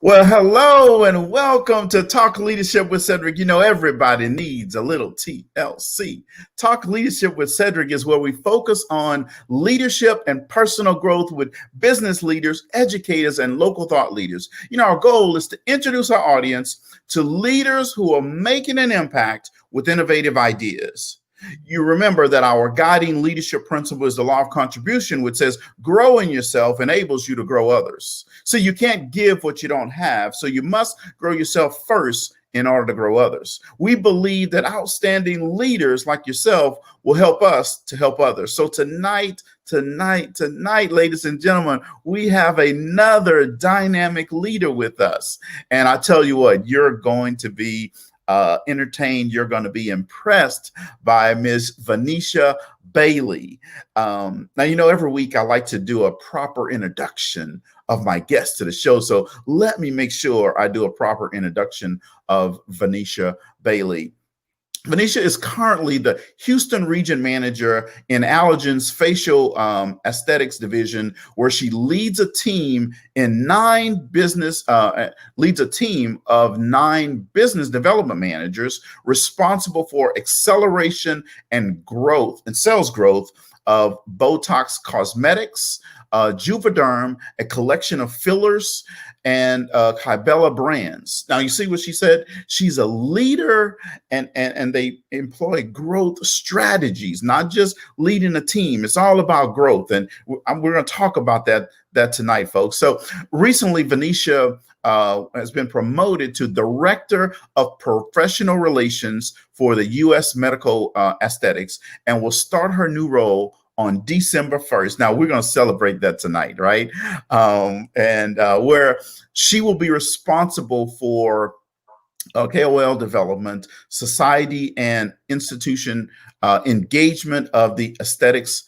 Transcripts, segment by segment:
Well, hello and welcome to Talk Leadership with Cedrick. You know, everybody needs a little TLC. Talk Leadership with Cedrick is where we focus on leadership and personal growth with business leaders, educators, and local thought leaders. You know, our goal is to introduce our audience to leaders who are making an impact with innovative ideas. You remember that our guiding leadership principle is the law of contribution, which says growing yourself enables you to grow others. So you can't give what you don't have. So you must grow yourself first in order to grow others. We believe that outstanding leaders like yourself will help us to help others. So tonight, ladies and gentlemen, we have another dynamic leader with us. And I tell you what, you're going to be entertained. You're going to be impressed by Ms. Vanesha Bailey. Now, you know, every week I like to do a proper introduction of my guest to the show. So let me make sure I do a proper introduction of Vanesha Bailey. Vanesha is currently the Houston region manager in Allergan's facial aesthetics division, where she leads a team of 9 business development managers responsible for acceleration and growth and sales growth of Botox Cosmetics, Juvederm, a collection of fillers, and Kybella brands. Now, you see what she said? She's a leader, and they employ growth strategies, not just leading a team. It's all about growth, and we're going to talk about that tonight, folks. So recently, Vanesha has been promoted to Director of Professional Relations for the U.S. Medical Aesthetics, and will start her new role on December 1st. Now, we're going to celebrate that tonight, right? Where she will be responsible for KOL development, society and institution engagement of the aesthetics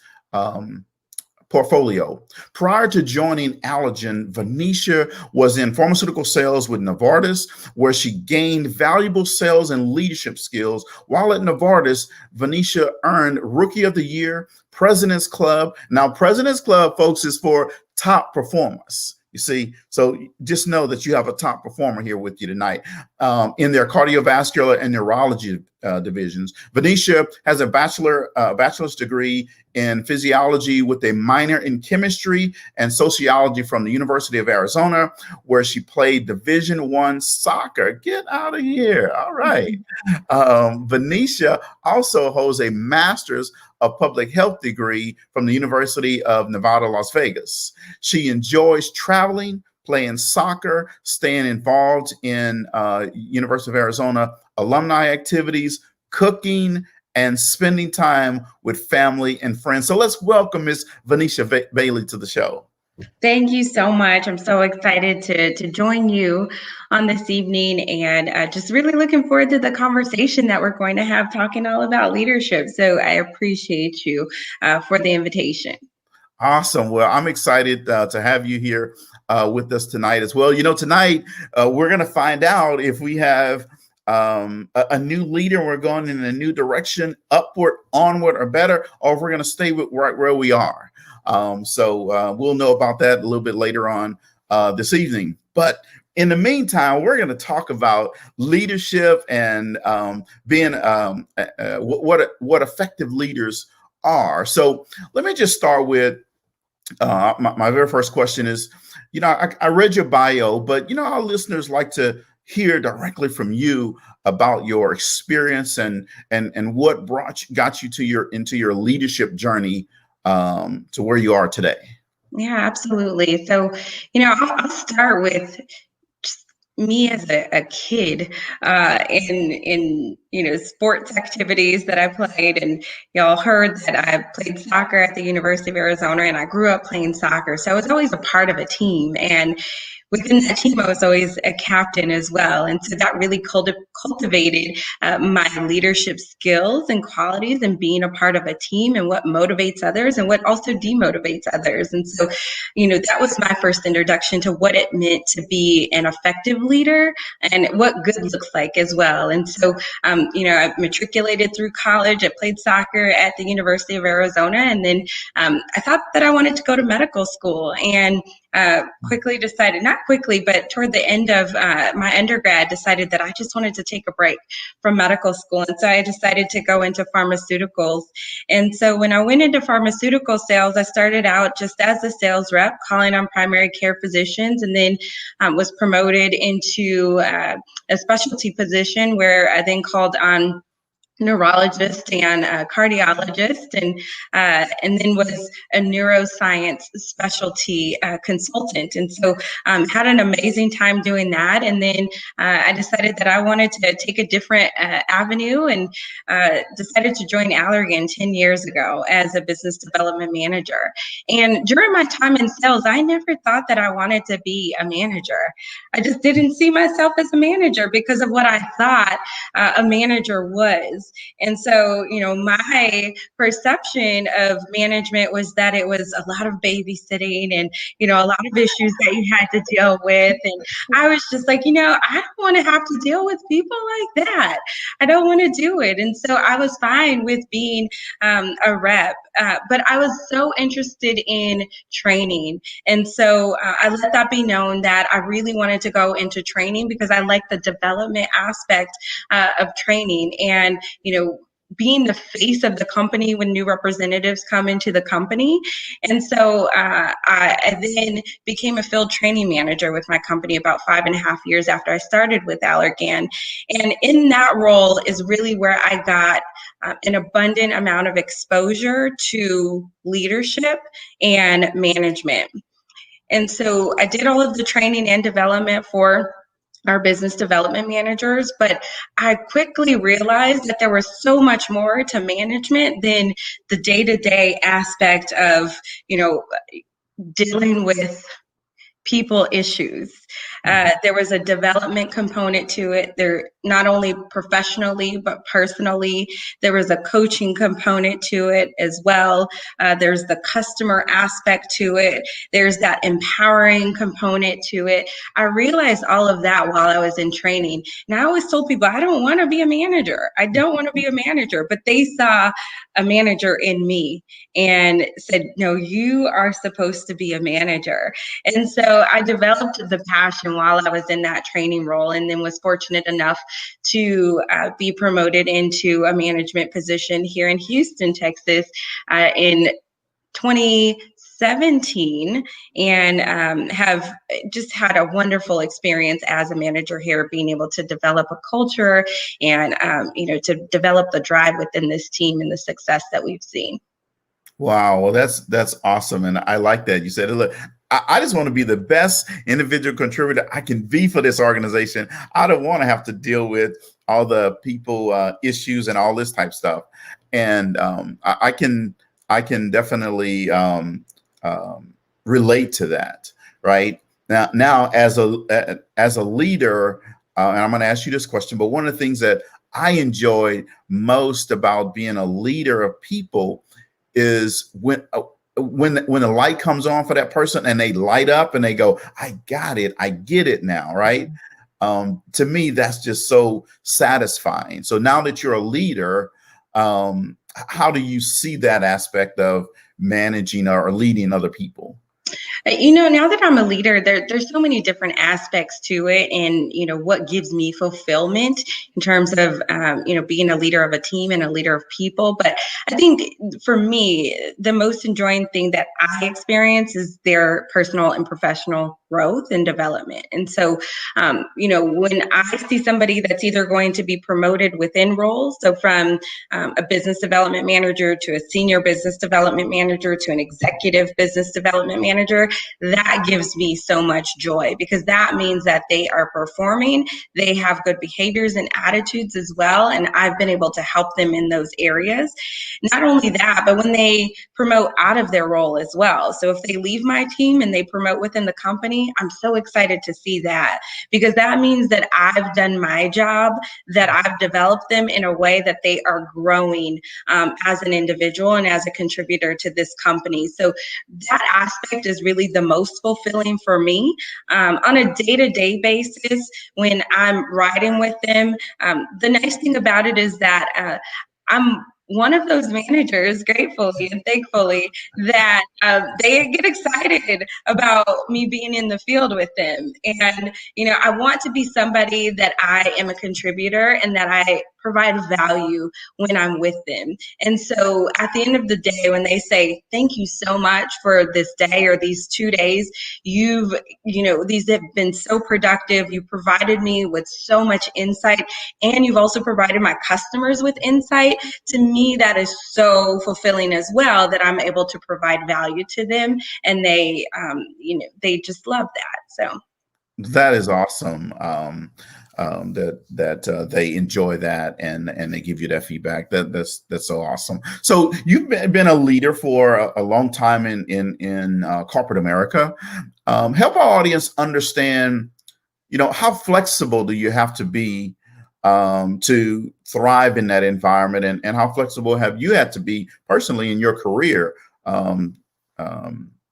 portfolio. Prior to joining Allergan, Vanesha was in pharmaceutical sales with Novartis, where she gained valuable sales and leadership skills. While at Novartis, Vanesha earned Rookie of the Year, President's Club. Now, President's Club, folks, is for top performers. You see, so just know that you have a top performer here with you tonight in their cardiovascular and neurology divisions. Vanesha has a bachelor's degree in physiology with a minor in chemistry and sociology from the University of Arizona, where she played Division I soccer. Get out of here. All right. Vanesha also holds a master's of public health degree from the University of Nevada, Las Vegas. She enjoys traveling, playing soccer, staying involved in University of Arizona alumni activities, cooking, and spending time with family and friends. So let's welcome Ms. Vanesha Bailey to the show. Thank you so much. I'm so excited to join you on this evening, and just really looking forward to the conversation that we're going to have talking all about leadership. So I appreciate you for the invitation. Awesome. Well, I'm excited to have you here with us tonight as well. You know, tonight we're going to find out if we have a new leader, we're going in a new direction, upward, onward, or better, or if we're going to stay right where we are. So we'll know about that a little bit later on this evening. But in the meantime, we're going to talk about leadership and being what effective leaders are. So let me just start with my very first question is, you know, I read your bio, but, you know, our listeners like to hear directly from you about your experience and what got you into your leadership journey to where you are today. Yeah, absolutely. So, you know, I'll start with just me as a kid in you know, sports activities that I played, and y'all heard that I played soccer at the University of Arizona, and I grew up playing soccer. So I was always a part of a team, and within that team, I was always a captain as well. And so that really cultivated my leadership skills and qualities and being a part of a team and what motivates others and what also demotivates others. And so, you know, that was my first introduction to what it meant to be an effective leader and what good looks like as well. And so, you know, I matriculated through college. I played soccer at the University of Arizona. And then I thought that I wanted to go to medical school. And quickly decided, not quickly, but toward the end of my undergrad, decided that I just wanted to take a break from medical school. And so I decided to go into pharmaceuticals. And so when I went into pharmaceutical sales, I started out just as a sales rep, calling on primary care physicians, and then was promoted into a specialty position where I then called on neurologist and a cardiologist, and then was a neuroscience specialty consultant. And so had an amazing time doing that. And then I decided that I wanted to take a different avenue, and decided to join Allergan 10 years ago as a business development manager. And during my time in sales, I never thought that I wanted to be a manager. I just didn't see myself as a manager because of what I thought a manager was. And so, my perception of management was that it was a lot of babysitting and, a lot of issues that you had to deal with. And I was just like, I don't want to have to deal with people like that. I don't want to do it. And so I was fine with being a rep, but I was so interested in training. And so I let that be known that I really wanted to go into training because I like the development aspect of training. And, being the face of the company when new representatives come into the company. And so I then became a field training manager with my company about 5.5 years after I started with Allergan. And in that role is really where I got an abundant amount of exposure to leadership and management. And so I did all of the training and development for our business development managers, but I quickly realized that there was so much more to management than the day-to-day aspect of, dealing with people issues. There was a development component to it. There, not only professionally, but personally. There was a coaching component to it as well. There's the customer aspect to it. There's that empowering component to it. I realized all of that while I was in training. And I always told people, I don't want to be a manager. I don't want to be a manager. But they saw a manager in me and said, no, you are supposed to be a manager. And so I developed the passion while I was in that training role, and then was fortunate enough to be promoted into a management position here in Houston, Texas in 2017, and have just had a wonderful experience as a manager here, being able to develop a culture and, to develop the drive within this team and the success that we've seen. Wow, well, that's awesome, and I like that. You said, look, I just want to be the best individual contributor I can be for this organization. I don't want to have to deal with all the people issues and all this type stuff. And I can definitely relate to that. Right now, as a leader, and I'm going to ask you this question, but one of the things that I enjoy most about being a leader of people is when the light comes on for that person and they light up and they go, I got it, I get it now, right? To me, that's just so satisfying. So now that you're a leader, how do you see that aspect of managing or leading other people? Now that I'm a leader, there's so many different aspects to it, and what gives me fulfillment in terms of being a leader of a team and a leader of people. But I think for me, the most enjoying thing that I experience is their personal and professional growth and development. And so, when I see somebody that's either going to be promoted within roles, so from a business development manager to a senior business development manager to an executive business development manager, that gives me so much joy, because that means that they are performing, they have good behaviors and attitudes as well, and I've been able to help them in those areas. Not only that, but when they promote out of their role as well. So if they leave my team and they promote within the company, I'm so excited to see that, because that means that I've done my job, that I've developed them in a way that they are growing as an individual and as a contributor to this company. So that aspect is really the most fulfilling for me. On a day-to-day basis, when I'm riding with them, the nice thing about it is that I'm one of those managers, gratefully and thankfully, that they get excited about me being in the field with them. And, I want to be somebody that I am a contributor and that I provide value when I'm with them. And so at the end of the day, when they say, thank you so much for this day or these 2 days, these have been so productive. You provided me with so much insight, and you've also provided my customers with insight. To me, that is so fulfilling as well, that I'm able to provide value to them, and they just love that. So that is awesome. That they enjoy that and they give you that feedback. That's so awesome. So you've been a leader for a long time in corporate America. Help our audience understand, how flexible do you have to be to thrive in that environment, and how flexible have you had to be personally in your career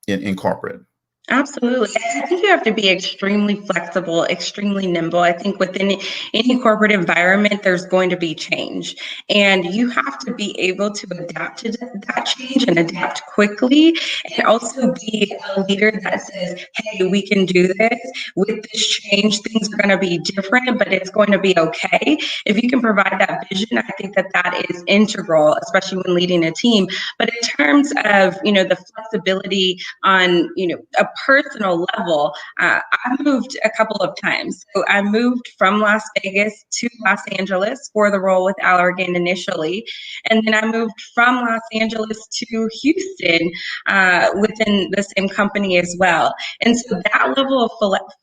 in corporate? absolutely. I think you have to be extremely flexible, extremely nimble. I think within any corporate environment, there's going to be change. And you have to be able to adapt to that change and adapt quickly, and also be a leader that says, hey, we can do this. With this change, things are going to be different, but it's going to be okay. If you can provide that vision, I think that is integral, especially when leading a team. But in terms of, the flexibility on, a personal level, I moved a couple of times. So I moved from Las Vegas to Los Angeles for the role with Allergan initially. And then I moved from Los Angeles to Houston within the same company as well. And so that level of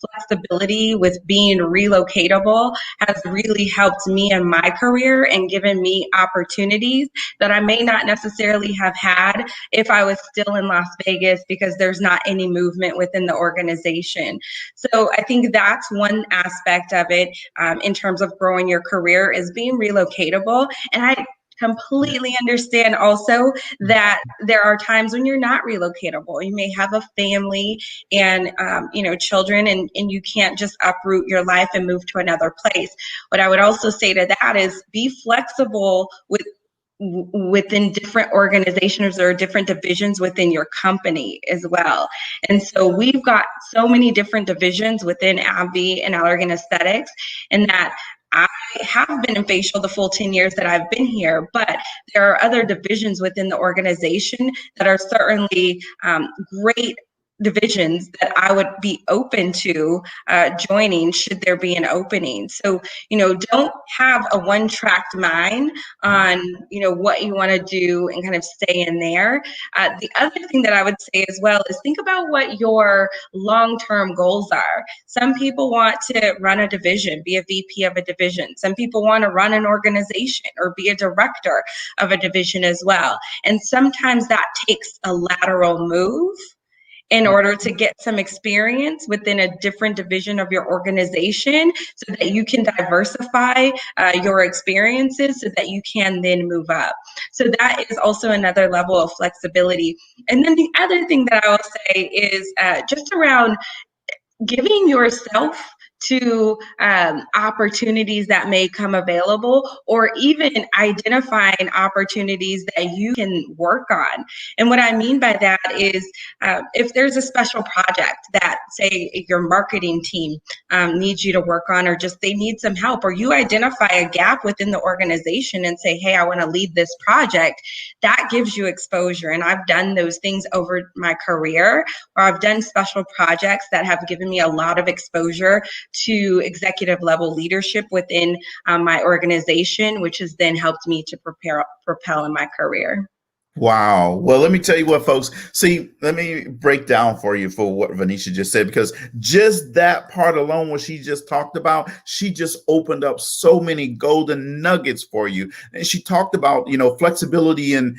flexibility with being relocatable has really helped me in my career and given me opportunities that I may not necessarily have had if I was still in Las Vegas, because there's not any movement within the organization. So I think that's one aspect of it in terms of growing your career, is being relocatable. And I completely understand also that there are times when you're not relocatable. You may have a family and children, and you can't just uproot your life and move to another place. What I would also say to that is be flexible within different organizations or different divisions within your company as well. And so we've got so many different divisions within AbbVie and Allergan Aesthetics, and that I have been in facial the full 10 years that I've been here, but there are other divisions within the organization that are certainly great divisions that I would be open to joining should there be an opening. So, don't have a one-tracked mind on, what you want to do and kind of stay in there. The other thing that I would say as well is think about what your long-term goals are. Some people want to run a division, be a VP of a division. Some people want to run an organization or be a director of a division as well. And sometimes that takes a lateral move in order to get some experience within a different division of your organization, so that you can diversify your experiences so that you can then move up. So that is also another level of flexibility. And then the other thing that I will say is just around giving yourself to opportunities that may come available, or even identifying opportunities that you can work on. And what I mean by that is if there's a special project that, say, your marketing team needs you to work on, or just they need some help, or you identify a gap within the organization and say, hey, I want to lead this project, that gives you exposure. And I've done those things over my career, or I've done special projects that have given me a lot of exposure to executive level leadership within my organization, which has then helped me to propel in my career. Wow. Well, let me tell you what, folks. See, let me break down for you for what Vanesha just said, because just that part alone, what she just talked about, she just opened up so many golden nuggets for you. And she talked about, flexibility and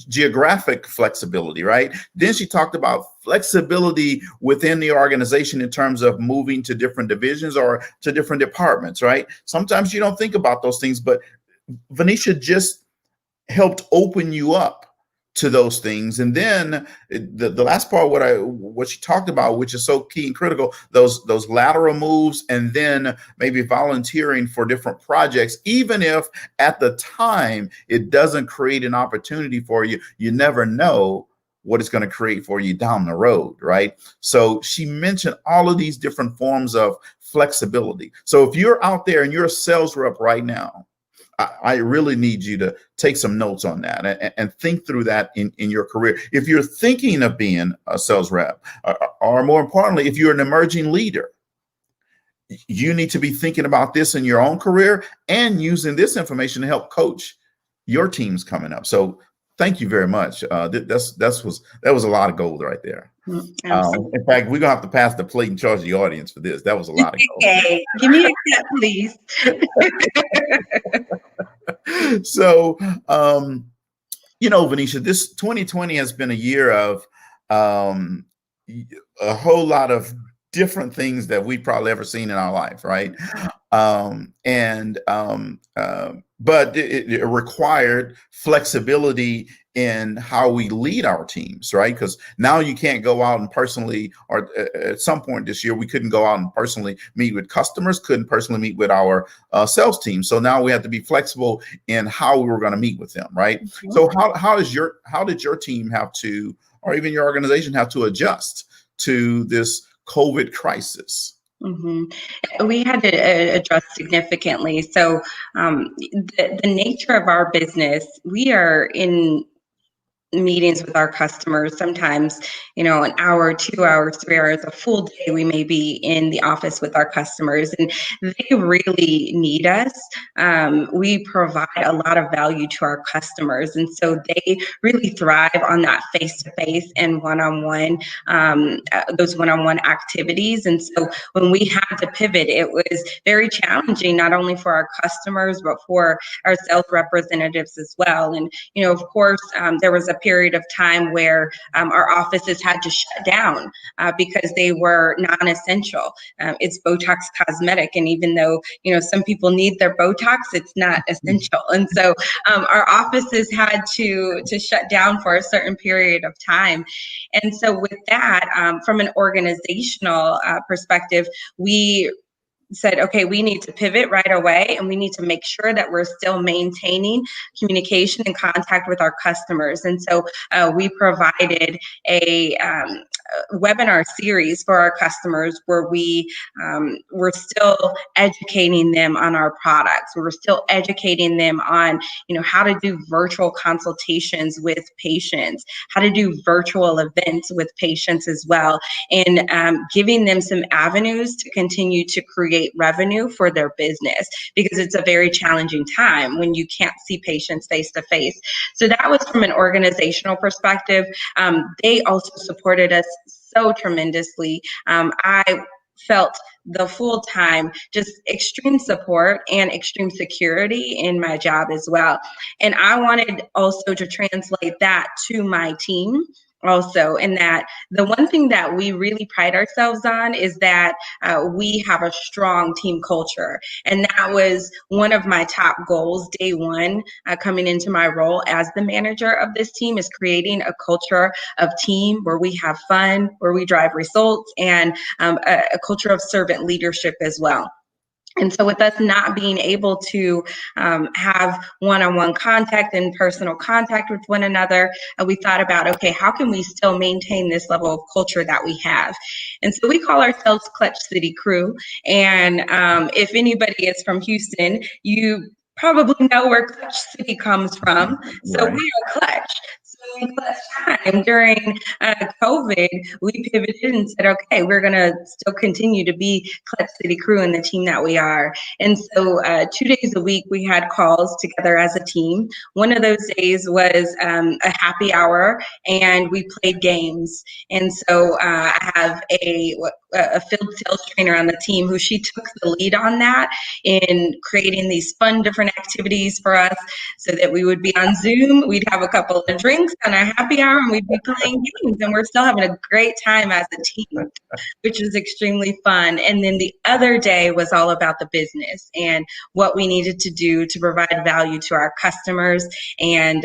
geographic flexibility, right? Then she talked about flexibility within the organization in terms of moving to different divisions or to different departments, right? Sometimes you don't think about those things, but Vanesha just helped open you up to those things. And then the last part, what you talked about, which is so key and critical, those lateral moves, and then maybe volunteering for different projects, even if at the time it doesn't create an opportunity for you, you never know what it's going to create for you down the road, right? So she mentioned all of these different forms of flexibility. So if you're out there and you're a sales rep right now, I really need you to take some notes on that and think through that in your career. If you're thinking of being a sales rep, or more importantly, if you're an emerging leader, you need to be thinking about this in your own career and using this information to help coach your teams coming up. So thank you very much. That was a lot of gold right there. In fact, we're gonna have to pass the plate and charge the audience for this. That was a lot of gold. Okay, give me a cut, please. So, Vanesha, this 2020 has been a year of a whole lot of different things that we've probably ever seen in our life, right? But it required flexibility in how we lead our teams, right? Because now you can't go out and personally, or at some point this year, we couldn't go out and personally meet with customers, couldn't personally meet with our sales team. So now we have to be flexible in how we were going to meet with them, right? Mm-hmm. So how did your team have to, or even your organization have to adjust to this COVID crisis? Mm-hmm. We had to adjust significantly. So the nature of our business, we are in meetings with our customers, sometimes, an hour, 2 hours, 3 hours, a full day, we may be in the office with our customers, and they really need us. We provide a lot of value to our customers, and so they really thrive on that face-to-face and one-on-one, those one-on-one activities. And so when we had to pivot, it was very challenging, not only for our customers, but for our sales representatives as well. And, of course, there was a period of time where our offices had to shut down because they were non-essential. It's Botox cosmetic, and even though some people need their Botox, it's not essential. And so our offices had to shut down for a certain period of time. And so with that, from an organizational perspective, we said, okay, we need to pivot right away, and we need to make sure that we're still maintaining communication and contact with our customers. And so we provided a webinar series for our customers where we were still educating them on our products. We were still educating them on, how to do virtual consultations with patients, how to do virtual events with patients as well, and giving them some avenues to continue to create revenue for their business, because it's a very challenging time when you can't see patients face to face. So that was from an organizational perspective. They also supported us so tremendously. I felt the full time just extreme support and extreme security in my job as well. And I wanted also to translate that to my team also, and that the one thing that we really pride ourselves on is that we have a strong team culture. And that was one of my top goals day one, coming into my role as the manager of this team, is creating a culture of team where we have fun, where we drive results, and a culture of servant leadership as well. And so with us not being able to have one-on-one contact and personal contact with one another, we thought about, okay, how can we still maintain this level of culture that we have? And so we call ourselves Clutch City Crew. And if anybody is from Houston, you probably know where Clutch City comes from. So right. We are Clutch. So in Clutch time during COVID, we pivoted and said, okay, we're going to still continue to be Clutch City Crew and the team that we are. And so 2 days a week, we had calls together as a team. One of those days was a happy hour, and we played games. And so I have a field sales trainer on the team who she took the lead on that in creating these fun different activities for us, so that we would be on Zoom. We'd have a couple of drinks on a happy hour and we'd be playing games and we're still having a great time as a team, which was extremely fun. And then the other day was all about the business and what we needed to do to provide value to our customers and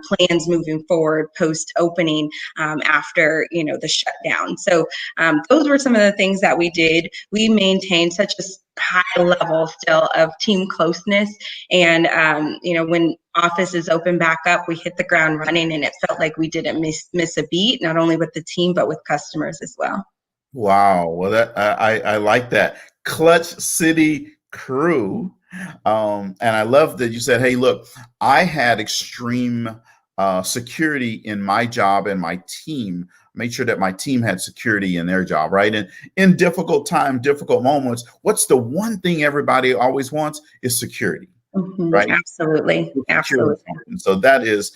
plans moving forward post opening after, the shutdown. So those were some of the things that we did. We maintained such a high level still of team closeness. And, when offices open back up, we hit the ground running and it felt like we didn't miss a beat, not only with the team, but with customers as well. Wow. Well, that I like that. Clutch City crew. And I love that you said, hey, look, I had extreme security in my job and my team. Made sure that my team had security in their job, right? And in difficult times, difficult moments, what's the one thing everybody always wants is security, right? Absolutely. Absolutely. And so that is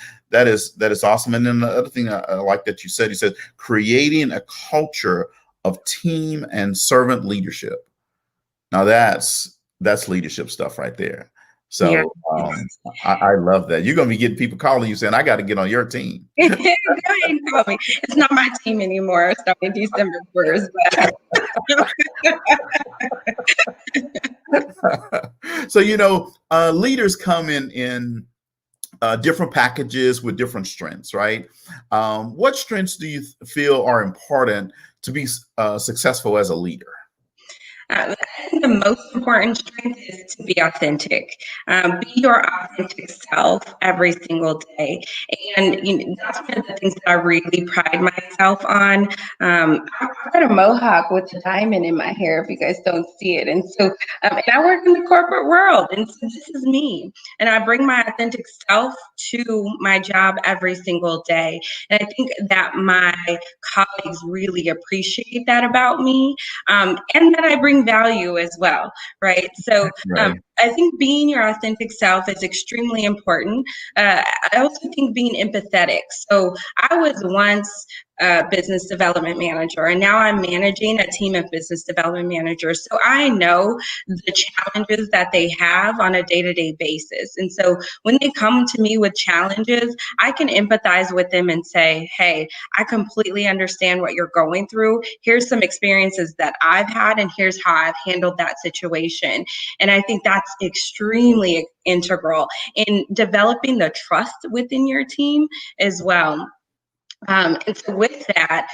awesome. And then the other thing I like that you said creating a culture of team and servant leadership. Now that's leadership stuff right there. So yeah. I love that. You're going to be getting people calling you saying, I got to get on your team. Go ahead and call me. It's not my team anymore. Starting December 1st. But. So, leaders come in different packages with different strengths, right? What strengths do you feel are important to be successful as a leader? I think the most important strength is to be authentic. Be your authentic self every single day. And that's one of the things that I really pride myself on. I've got a mohawk with a diamond in my hair if you guys don't see it. And so, and I work in the corporate world. And so this is me. And I bring my authentic self to my job every single day. And I think that my colleagues really appreciate that about me. And that I bring value as well, right? So Right. I think being your authentic self is extremely important. I also think being empathetic. So I was once a business development manager, and now I'm managing a team of business development managers. So I know the challenges that they have on a day-to-day basis. And so when they come to me with challenges, I can empathize with them and say, hey, I completely understand what you're going through. Here's some experiences that I've had, and here's how I've handled that situation. And I think that's extremely integral in developing the trust within your team as well. And so with that,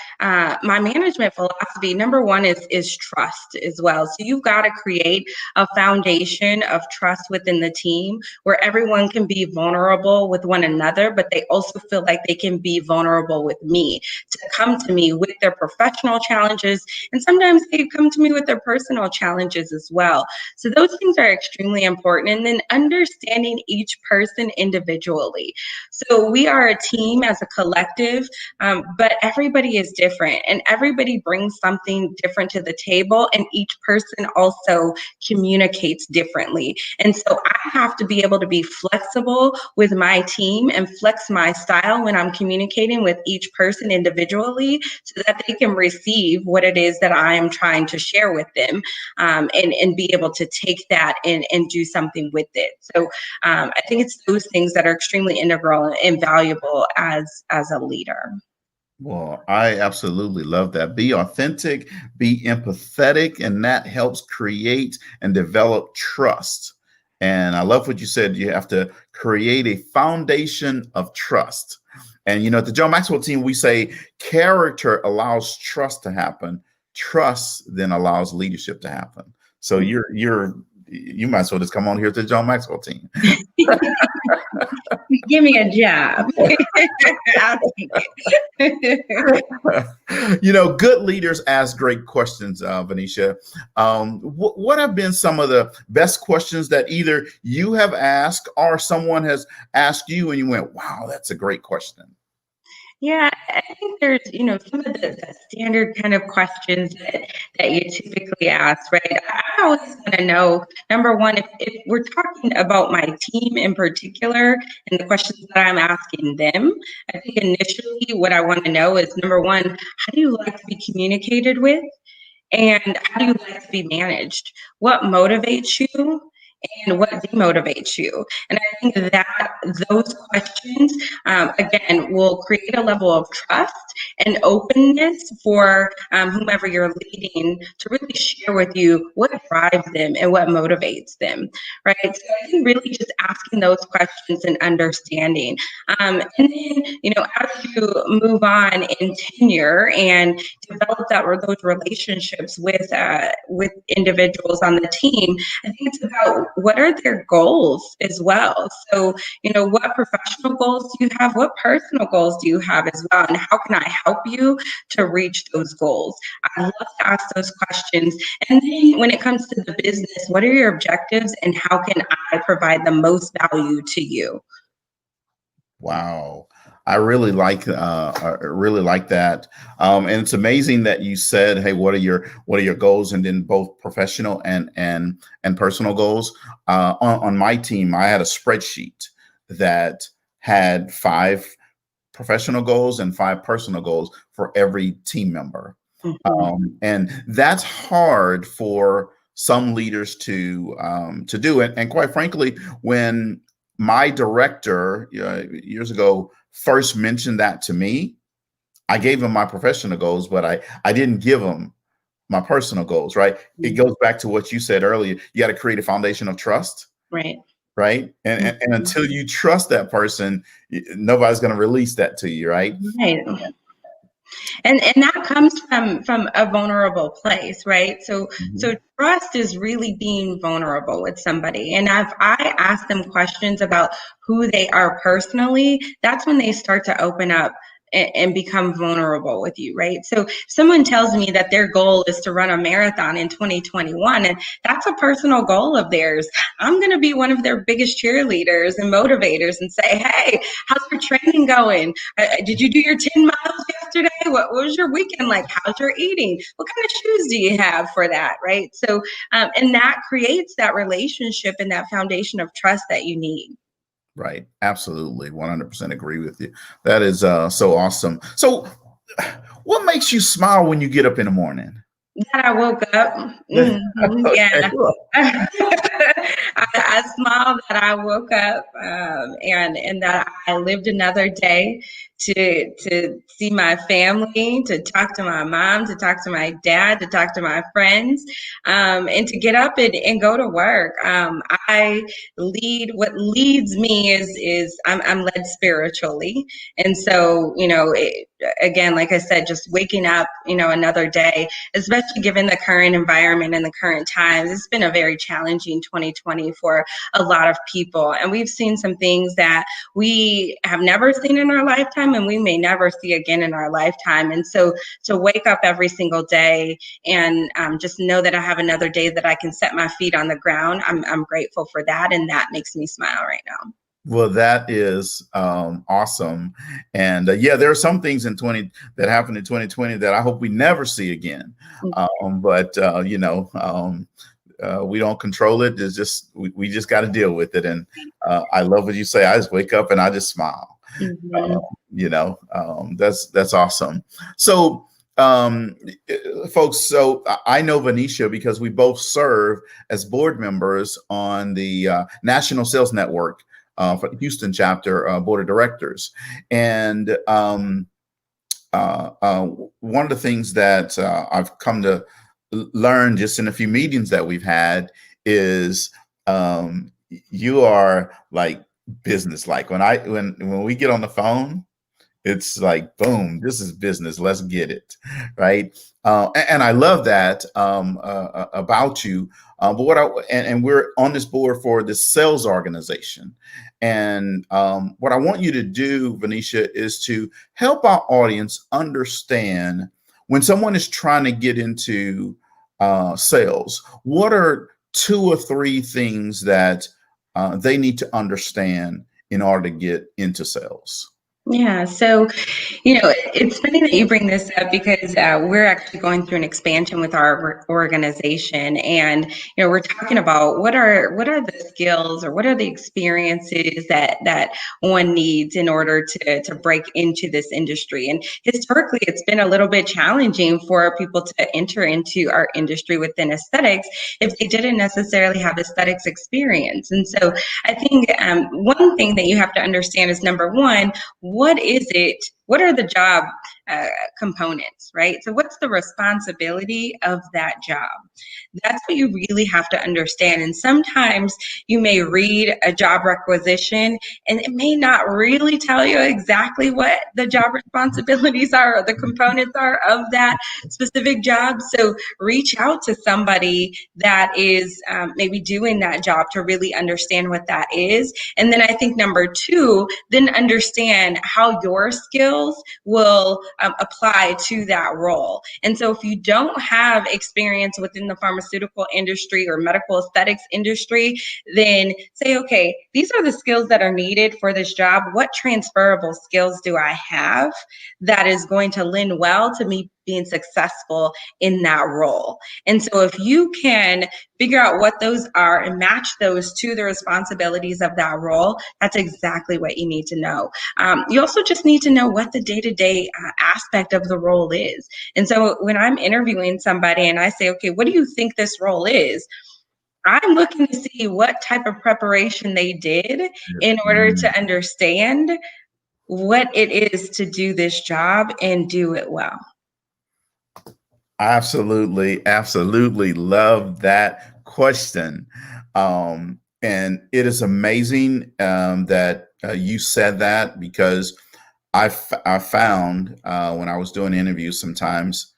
my management philosophy, number one is trust as well. So you've got to create a foundation of trust within the team where everyone can be vulnerable with one another, but they also feel like they can be vulnerable with me, to come to me with their professional challenges. And sometimes they come to me with their personal challenges as well. So those things are extremely important. And then understanding each person individually. So we are a team as a collective. But everybody is different and everybody brings something different to the table, and each person also communicates differently. And so I have to be able to be flexible with my team and flex my style when I'm communicating with each person individually so that they can receive what it is that I am trying to share with them, and be able to take that and do something with it. So I think it's those things that are extremely integral and valuable as a leader. Well, I absolutely love that. Be authentic, be empathetic, and that helps create and develop trust. And I love what you said. You have to create a foundation of trust. And, at the John Maxwell team, we say character allows trust to happen. Trust then allows leadership to happen. So you might as well just come on here to the John Maxwell team. Give me a job. I'll take it. Good leaders ask great questions, Vanesha. What have been some of the best questions that either you have asked or someone has asked you and you went, wow, that's a great question? Yeah, I think there's, some of the standard kind of questions that you typically ask, right? I always want to know, number one, if we're talking about my team in particular and the questions that I'm asking them, I think initially what I want to know is, number one, how do you like to be communicated with? And how do you like to be managed? What motivates you? and what demotivates you. And I think that those questions, again, will create a level of trust and openness for whomever you're leading to really share with you what drives them and what motivates them, right? So I think really just asking those questions and understanding. And then, as you move on in tenure and develop those relationships with individuals on the team, I think it's about what are their goals as well. So, what professional goals do you have? What personal goals do you have as well? And how can I help you to reach those goals? I love to ask those questions. And then when it comes to the business, what are your objectives and how can I provide the most value to you? Wow. I really like that. And it's amazing that you said, hey, what are your goals? And then both professional and personal goals. On my team, I had a spreadsheet that had 5 professional goals and 5 personal goals for every team member. And that's hard for some leaders to do. And quite frankly, when my director years ago first mentioned that to me, I gave him my professional goals, but I didn't give him my personal goals, right? It goes back to what you said earlier. You got to create a foundation of trust. Right. And until you trust that person, nobody's going to release that to you. Right. And that comes from a vulnerable place, right? So trust is really being vulnerable with somebody. And if I ask them questions about who they are personally, that's when they start to open up and become vulnerable with you, right? So someone tells me that their goal is to run a marathon in 2021, and that's a personal goal of theirs. I'm going to be one of their biggest cheerleaders and motivators and say, hey, how's your training going? Did you do your 10 miles yesterday? What was your weekend like? How's your eating? What kind of shoes do you have for that, right? So, and that creates that relationship and that foundation of trust that you need. Right. Absolutely. 100% agree with you. That is so awesome. So what makes you smile when you get up in the morning? That I woke up. Yeah. I smiled that I woke up and that I lived another day to see my family, to talk to my mom, to talk to my dad, to talk to my friends, and to get up and go to work. What leads me is I'm led spiritually. And so, again, like I said, just waking up, another day, especially given the current environment and the current times. It's been a very challenging 2020 for a lot of people. And we've seen some things that we have never seen in our lifetime and we may never see again in our lifetime. And so to wake up every single day and just know that I have another day that I can set my feet on the ground, I'm grateful for that. And that makes me smile right now. Well, that is awesome. And there are some things that happened in 2020 that I hope we never see again. But we don't control it. It's just, we just got to deal with it. And I love what you say. I just wake up and I just smile. That's awesome. So, folks, so I know Vanesha because we both serve as board members on the National Sales Network for the Houston chapter board of directors. And one of the things that I've come to learn just in a few meetings that we've had is you are like business-like. When we get on the phone, it's like, boom, this is business. Let's get it. Right. And I love that about you. But we're on this board for this sales organization. And what I want you to do, Vanesha, is to help our audience understand when someone is trying to get into sales, what are 2 or 3 things that they need to understand in order to get into sales? Yeah, so it's funny that you bring this up because we're actually going through an expansion with our organization, and we're talking about what are the skills or what are the experiences that one needs in order to break into this industry. And historically, it's been a little bit challenging for people to enter into our industry within aesthetics if they didn't necessarily have aesthetics experience. And so I think one thing that you have to understand is, number one, what is it? What are the job components, right? So what's the responsibility of that job? That's what you really have to understand. And sometimes you may read a job requisition and it may not really tell you exactly what the job responsibilities are or the components are of that specific job. So reach out to somebody that is maybe doing that job to really understand what that is. And then I think number two, then understand how your skills will apply to that role. And so if you don't have experience within the pharmaceutical industry or medical aesthetics industry, then say, okay, these are the skills that are needed for this job. What transferable skills do I have that is going to lend well to me being successful in that role? And so if you can figure out what those are and match those to the responsibilities of that role, that's exactly what you need to know. You also just need to know what the day-to-day aspect of the role is. And so when I'm interviewing somebody and I say, okay, what do you think this role is? I'm looking to see what type of preparation they did in order to understand what it is to do this job and do it well. Absolutely, absolutely love that question. And it is amazing that you said that, because I found when I was doing interviews, sometimes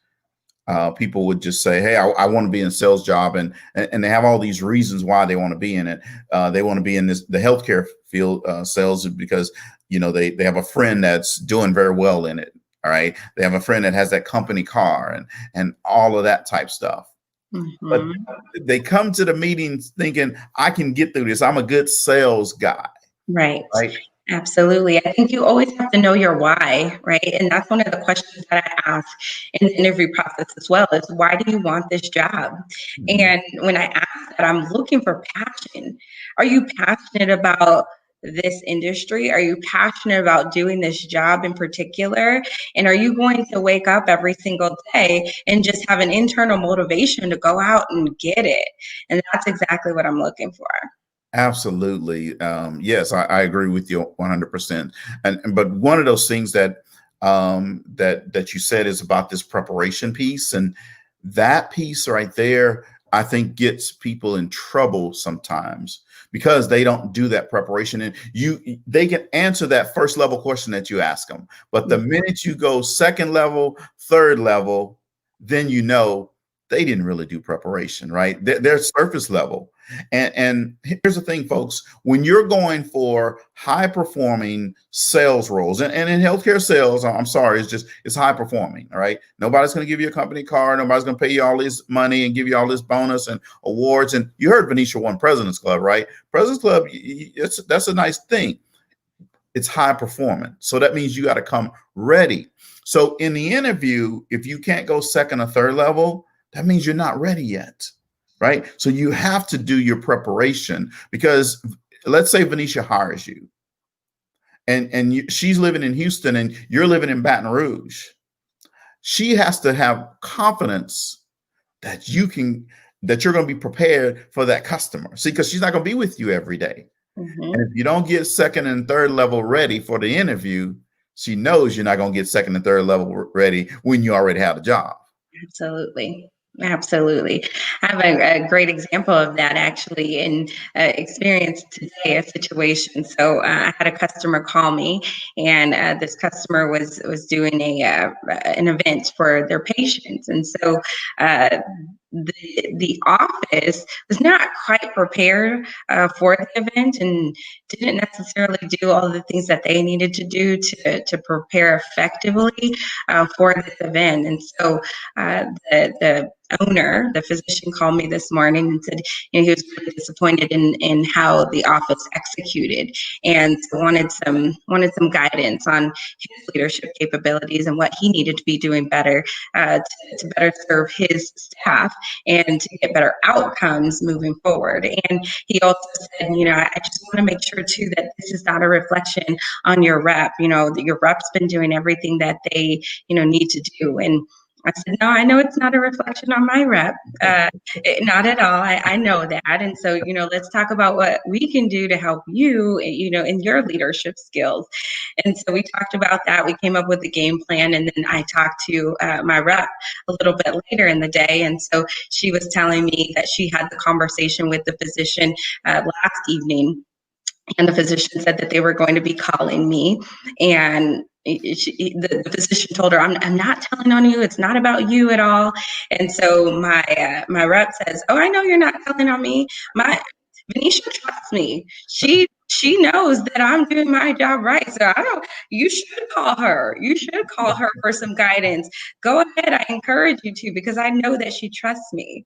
people would just say, "Hey, I want to be in a sales job," and they have all these reasons why they want to be in it. They want to be in the healthcare field, sales, because they have a friend that's doing very well in it. All right, they have a friend that has that company car and all of that type stuff. But they come to the meetings thinking, "I can get through this. I'm a good sales guy." Right. Right. Absolutely. I think you always have to know your why, right? And that's one of the questions that I ask in the interview process as well, is why do you want this job? And when I ask that, I'm looking for passion. Are you passionate about this industry? Are you passionate about doing this job in particular? And are you going to wake up every single day and just have an internal motivation to go out and get it? And that's exactly what I'm looking for. Absolutely. Yes, I agree with you 100%. But one of those things that that you said is about this preparation piece, and that piece right there, I think, gets people in trouble sometimes because they don't do that preparation. And they can answer that first level question that you ask them, but the minute you go second level, third level, then they didn't really do preparation, right? They're surface level. And here's the thing, folks, when you're going for high performing sales roles, and in healthcare sales, I'm sorry, it's high performing. All right. Nobody's going to give you a company car. Nobody's going to pay you all this money and give you all this bonus and awards. And you heard Vanesha won President's Club, right? President's Club, that's a nice thing. It's high performance. So that means you got to come ready. So in the interview, if you can't go second or third level, that means you're not ready yet. Right. So you have to do your preparation, because let's say Vanesha hires you and she's living in Houston and you're living in Baton Rouge. She has to have confidence that you're going to be prepared for that customer. See, because she's not going to be with you every day. And if you don't get second and third level ready for the interview, she knows you're not going to get second and third level ready when you already have a job. Absolutely. Absolutely. I have a great example of that actually in experience today, a situation. So I had a customer call me, and this customer was doing an event for their patients. And so the office was not quite prepared for the event and didn't necessarily do all the things that they needed to do to prepare effectively for this event. And so the owner, the physician, called me this morning and said, he was really disappointed in how the office executed, and wanted some guidance on his leadership capabilities and what he needed to be doing better to better serve his staff and to get better outcomes moving forward. And he also said, I just want to make sure too that this is not a reflection on your rep. That your rep's been doing everything that they need to do. And I said, no, I know it's not a reflection on my rep. Not at all. I know that. And so, let's talk about what we can do to help you, in your leadership skills. And so we talked about that. We came up with a game plan. And then I talked to my rep a little bit later in the day. And so she was telling me that she had the conversation with the physician last evening. And the physician said that they were going to be calling me, and the physician told her, I'm not telling on you. It's not about you at all. And so my rep says, oh, I know you're not telling on me. Vanesha trusts me. She knows that I'm doing my job right. So you should call her. You should call her for some guidance. Go ahead. I encourage you to, because I know that she trusts me.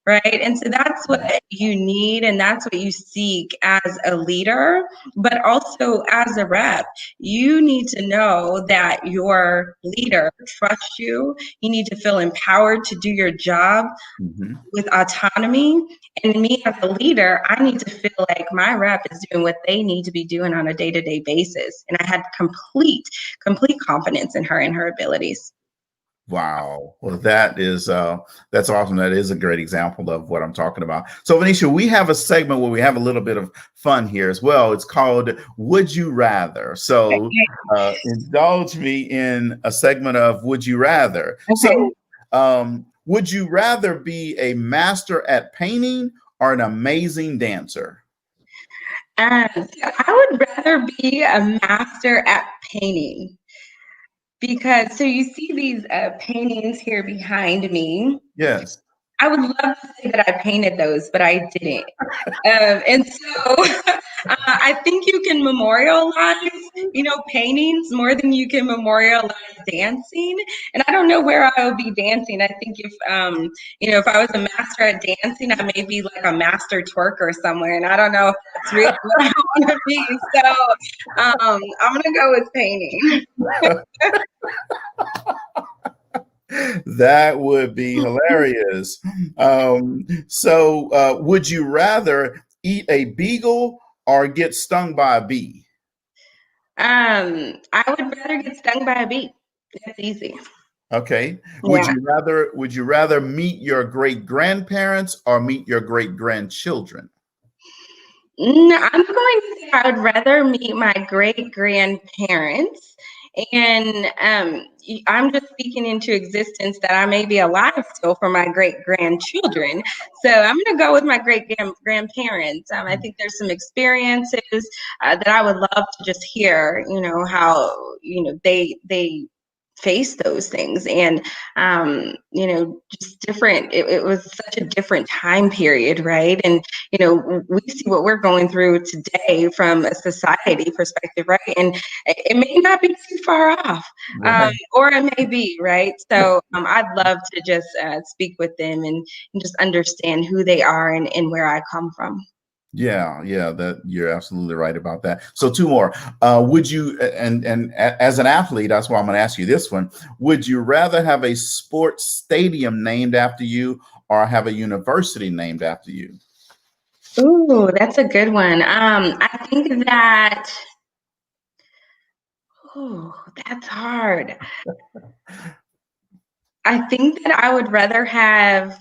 Right. And so that's what you need. And that's what you seek as a leader, but also as a rep. You need to know that your leader trusts you. You need to feel empowered to do your job with autonomy. And me as a leader, I need to feel like my rep is doing what they need to be doing on a day-to-day basis. And I had complete confidence in her and her abilities. Wow. Well, that's awesome. That is a great example of what I'm talking about. So, Vanesha, we have a segment where we have a little bit of fun here as well. It's called Would You Rather? So indulge me in a segment of Would You Rather? Okay. So would you rather be a master at painting or an amazing dancer? I would rather be a master at painting. Because, so you see these paintings here behind me. Yes. I would love to say that I painted those, but I didn't. And so I think you can memorialize, paintings more than you can memorialize dancing. And I don't know where I would be dancing. I think if I was a master at dancing, I may be like a master twerker somewhere. And I don't know if that's really what I want to be. So I'm going to go with painting. That would be hilarious. So would you rather eat a beagle or get stung by a bee? I would rather get stung by a bee. That's easy. Okay. Would you rather meet your great grandparents or meet your great grandchildren? No, I'm going to say I would rather meet my great grandparents. And I'm just speaking into existence that I may be alive still for my great grandchildren. So I'm going to go with my great grandparents. I think there's some experiences that I would love to just hear, how, they face those things. And just different, it was such a different time period, right? And we see what we're going through today from a society perspective, right? And it may not be too far off, right. Or it may be, right? So I'd love to just speak with them and just understand who they are and where I come from. Yeah, that you're absolutely right about that. So two more. Would you, and as an athlete, that's why I'm going to ask you this one. Would you rather have a sports stadium named after you or have a university named after you? Ooh, that's a good one. I think that, that's hard. I think that I would rather have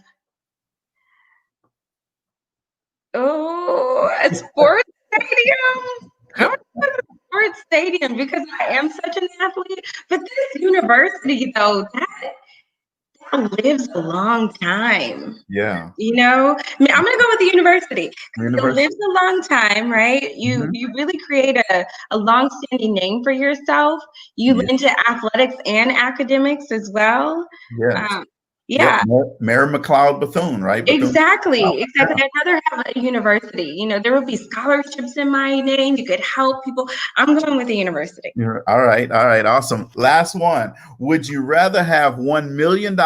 a sports stadium. I would have a sports stadium because I am such an athlete. But this university, though, that lives a long time. Yeah. I'm going to go with the university. It lives a long time, right? You really create a long-standing name for yourself. You lend to athletics and academics as well. Yes. Yep, Yeah. Mary McLeod Bethune, right? Bethune. Exactly, Oh, exactly. I'd rather have a university. There would be scholarships in my name. You could help people. I'm going with the university. all right, awesome. Last one. Would you rather have $1 million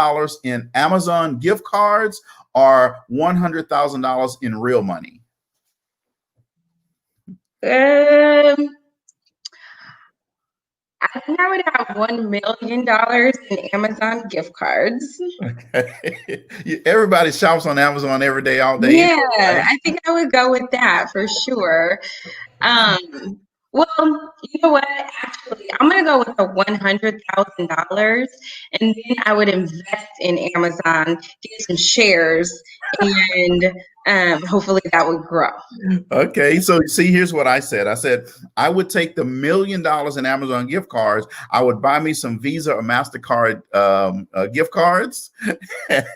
in Amazon gift cards or $100,000 in real money? I think I would have $1 million in Amazon gift cards. Everybody shops on Amazon every day, all day. Yeah, Right? I think I would go with that for sure. Um, well, you know what? Actually, I'm gonna go with the $100,000, and then I would invest in Amazon, get some shares, and hopefully that would grow. Okay, so see, here's what I said. I said I would take the $1 million in Amazon gift cards. I would buy me some Visa or MasterCard gift cards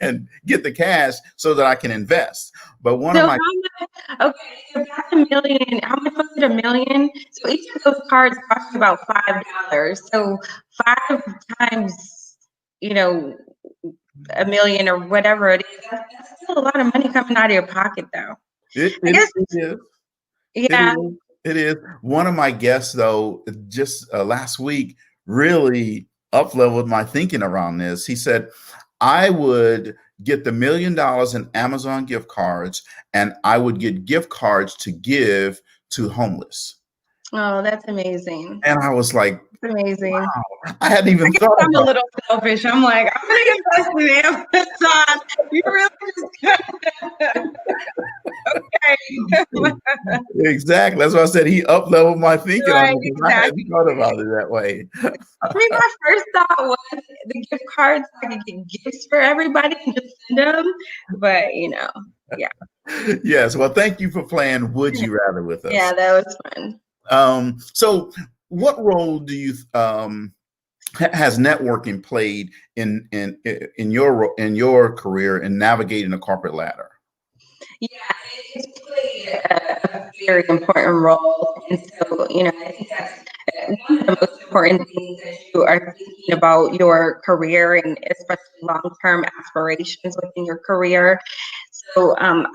and get the cash so that I can invest. But one of So my okay, so that's $1 million. How much was it? $1 million. So each of those cards cost you about $5. So 5 times, $1 million or whatever it is. That's still a lot of money coming out of your pocket, though. I guess, it is. It yeah. is. It is. One of my guests, though, just last week really up-leveled my thinking around this. He said, I would get the $1 million in Amazon gift cards, and I would get gift cards to give to homeless. Oh, that's amazing. And I was like, That's amazing. wow, I hadn't even I guess thought I'm a about little selfish. I'm like, I'm gonna invest in Amazon. You really just okay. Exactly. That's why I said he up-leveled my thinking on Right, it because I exactly. hadn't thought about it that way. I mean, my first thought was the gift cards. I could get gifts for everybody and just send them, but yeah. Yes. Well, thank you for playing Would You Rather with us. Yeah, that was fun. So what role do you has networking played in your career in navigating a corporate ladder? Yeah, it's played a very important role, and so I think that's one of the most important things that you are thinking about your career and especially long-term aspirations within your career. So I've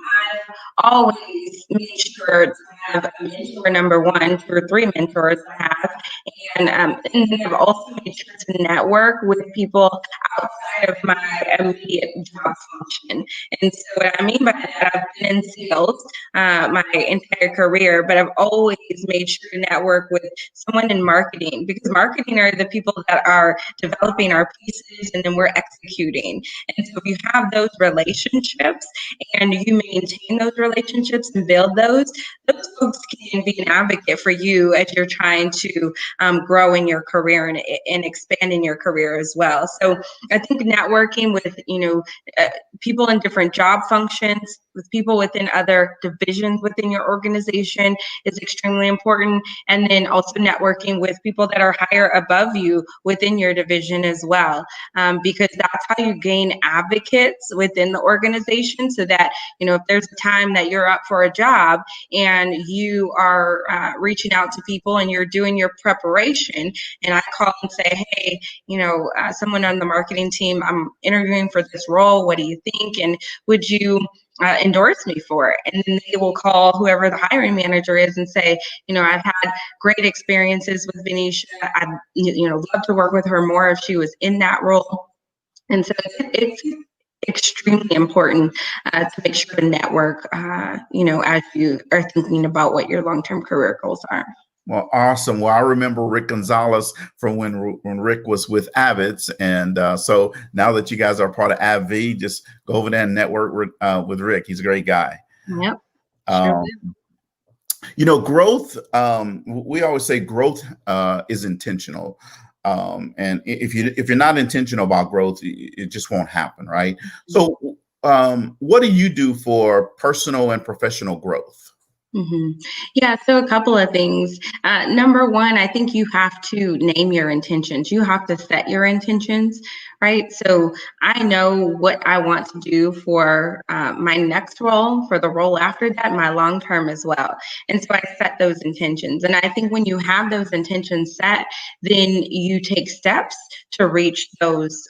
always made sure to have a mentor, number one, 2 or 3 mentors I have, and then I've also made sure to network with people outside of my immediate job function. And so what I mean by that, I've been in sales my entire career, but I've always made sure to network with someone in marketing, because marketing are the people that are developing our pieces and then we're executing. And so if you have those relationships and you maintain those relationships and build those folks can be an advocate for you as you're trying to grow in your career and expand in your career as well. So I think networking with people in different job functions, with people within other divisions within your organization is extremely important. And then also networking with people that are higher above you within your division as well, because that's how you gain advocates within the organization, so that if there's a time that you're up for a job and you are reaching out to people and you're doing your preparation, and I call and say, hey, someone on the marketing team, I'm interviewing for this role, what do you think, and would you endorse me for it? And then they will call whoever the hiring manager is and say, I've had great experiences with Vanesha. I'd love to work with her more if she was in that role. And so it's extremely important to make sure to network, as you are thinking about what your long-term career goals are. Well, awesome. Well, I remember Rick Gonzalez from when Rick was with Avids, and so now that you guys are part of AbbVie, just go over there and network with Rick. He's a great guy. Yep. Growth. We always say growth is intentional, and if you're not intentional about growth, it just won't happen, right? So, what do you do for personal and professional growth? Yeah, so a couple of things. Number one, I think you have to name your intentions. You have to set your intentions, right? So I know what I want to do for my next role, for the role after that, my long term as well. And so I set those intentions. And I think when you have those intentions set, then you take steps to reach those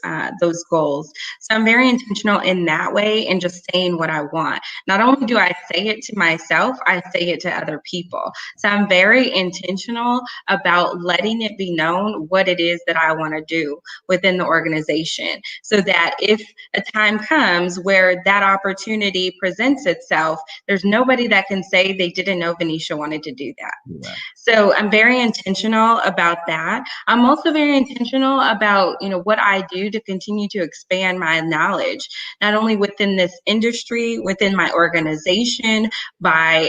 goals. So I'm very intentional in that way and just saying what I want. Not only do I say it to myself, I say it to other people. So I'm very intentional about letting it be known what it is that I want to do within the organization, so that if a time comes where that opportunity presents itself, there's nobody that can say they didn't know Vanesha wanted to do that. Yeah. So I'm very intentional about that. I'm also very intentional about, what I do to continue to expand my knowledge, not only within this industry, within my organization, by,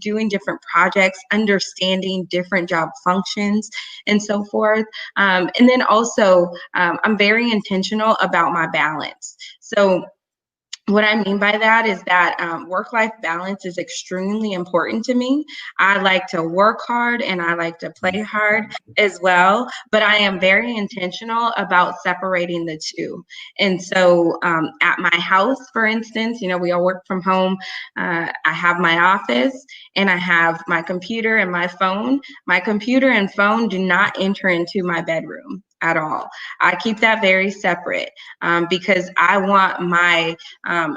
doing different projects, understanding different job functions, and so forth. And then also, I'm very intentional about my balance. So what I mean by that is that work-life balance is extremely important to me. I like to work hard and I like to play hard as well, but I am very intentional about separating the two. And so at my house, for instance, we all work from home. I have my office and I have my computer and my phone. My computer and phone do not enter into my bedroom at all. I keep that very separate because I want my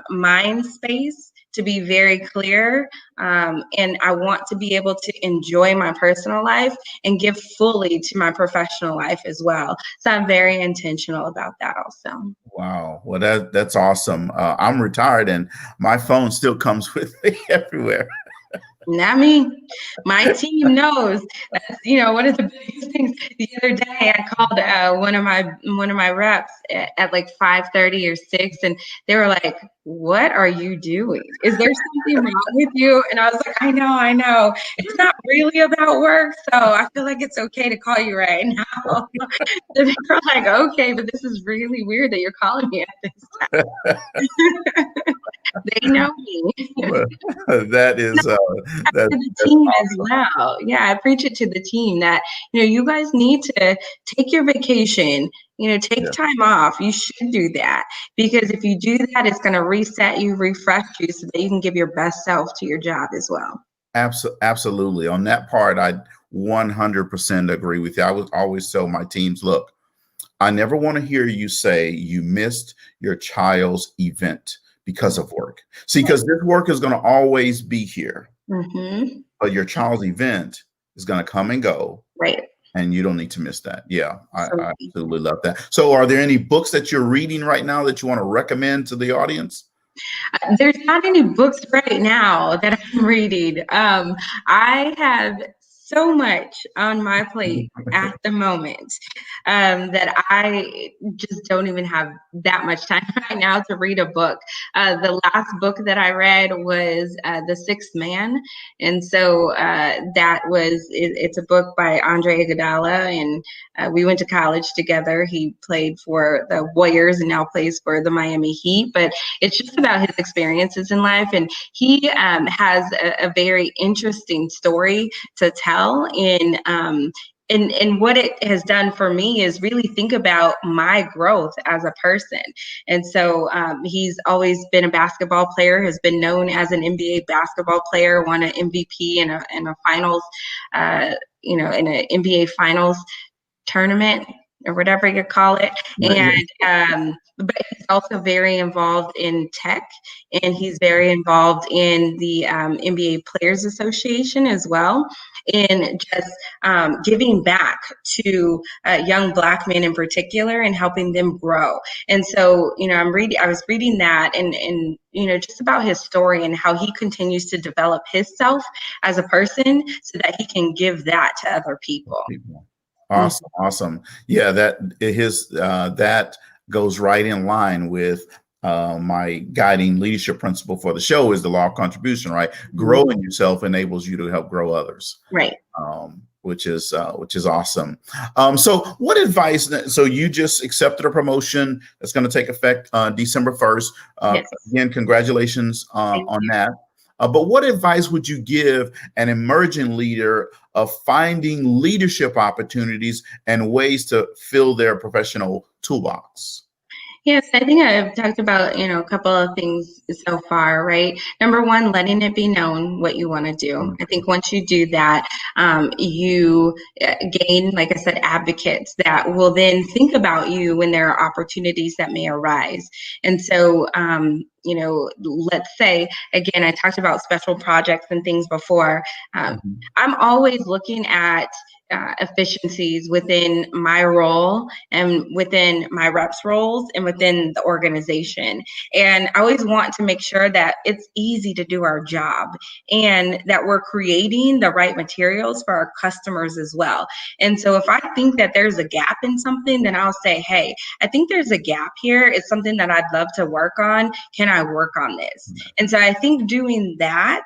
mind space to be very clear, and I want to be able to enjoy my personal life and give fully to my professional life as well. So I'm very intentional about that also. Wow. Well, that's awesome. I'm retired and my phone still comes with me everywhere. Not me. My team knows. That's one of the biggest things. The other day, I called one of my reps at like 5:30 or 6, and they were like, "What are you doing? Is there something wrong with you?" And I was like, I know. It's not really about work, so I feel like it's okay to call you right now." So they were like, "Okay, but this is really weird that you're calling me at this time." They know me. That is To the team as well. Yeah, I preach it to the team that, you guys need to take your vacation, take yeah, time off. You should do that, because if you do that, it's going to reset you, refresh you, so that you can give your best self to your job as well. absolutely. On that part, I 100% agree with you. I would always tell my teams, look, I never want to hear you say you missed your child's event because of work. See, because this work is going to always be here, but your child's event is going to come and go. Right. And you don't need to miss that. Yeah, I absolutely love that. So are there any books that you're reading right now that you want to recommend to the audience? There's not any books right now that I'm reading. I have so much on my plate at the moment that I just don't even have that much time right now to read a book. The last book that I read was The Sixth Man. And so it's a book by Andre Iguodala, and we went to college together. He played for the Warriors and now plays for the Miami Heat, but it's just about his experiences in life. And he has a very interesting story to tell. And what it has done for me is really think about my growth as a person. And so he's always been a basketball player, has been known as an NBA basketball player, won an MVP in a finals, in an NBA finals tournament, or whatever you call it. And but he's also very involved in tech, and he's very involved in the NBA Players Association as well, in just giving back to young Black men in particular and helping them grow. And so, I was reading that, and just about his story and how he continues to develop himself as a person so that he can give that to other people. Awesome. Awesome. Yeah, that goes right in line with my guiding leadership principle for the show is the law of contribution, right? Growing yourself enables you to help grow others. Right. Which is awesome. So what advice, so you just accepted a promotion that's going to take effect December 1st. Yes. Again, congratulations on that. But what advice would you give an emerging leader of finding leadership opportunities and ways to fill their professional toolbox? Yes, I think I've talked about, a couple of things so far, right? Number one, letting it be known what you want to do. I think once you do that, you gain, like I said, advocates that will then think about you when there are opportunities that may arise. And so, let's say, again, I talked about special projects and things before. I'm always looking at efficiencies within my role and within my reps roles and within the organization. And I always want to make sure that it's easy to do our job and that we're creating the right materials for our customers as well. And so if I think that there's a gap in something, then I'll say, hey, I think there's a gap here. It's something that I'd love to work on. Can I work on this? And so I think doing that,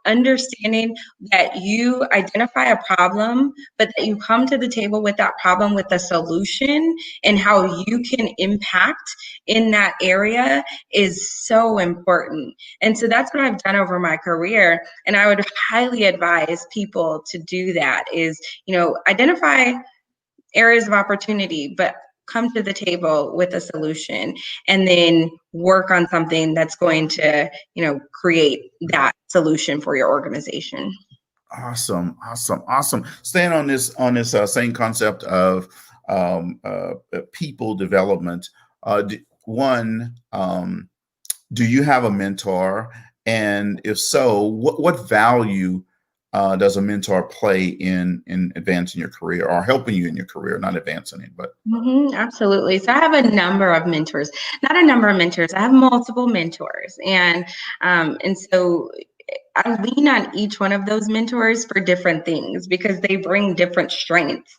understanding that you identify a problem, but that you come to the table with that problem with a solution and how you can impact in that area is so important. And so that's what I've done over my career. And I would highly advise people to do that is, identify areas of opportunity, but come to the table with a solution and then work on something that's going to, create that solution for your organization. Awesome. Staying on this same concept of people development. Do you have a mentor? And if so, what value does a mentor play in advancing your career or helping you in your career? Not advancing it, but absolutely. So I have a number of mentors. Not a number of mentors. I have multiple mentors, and so I lean on each one of those mentors for different things because they bring different strengths.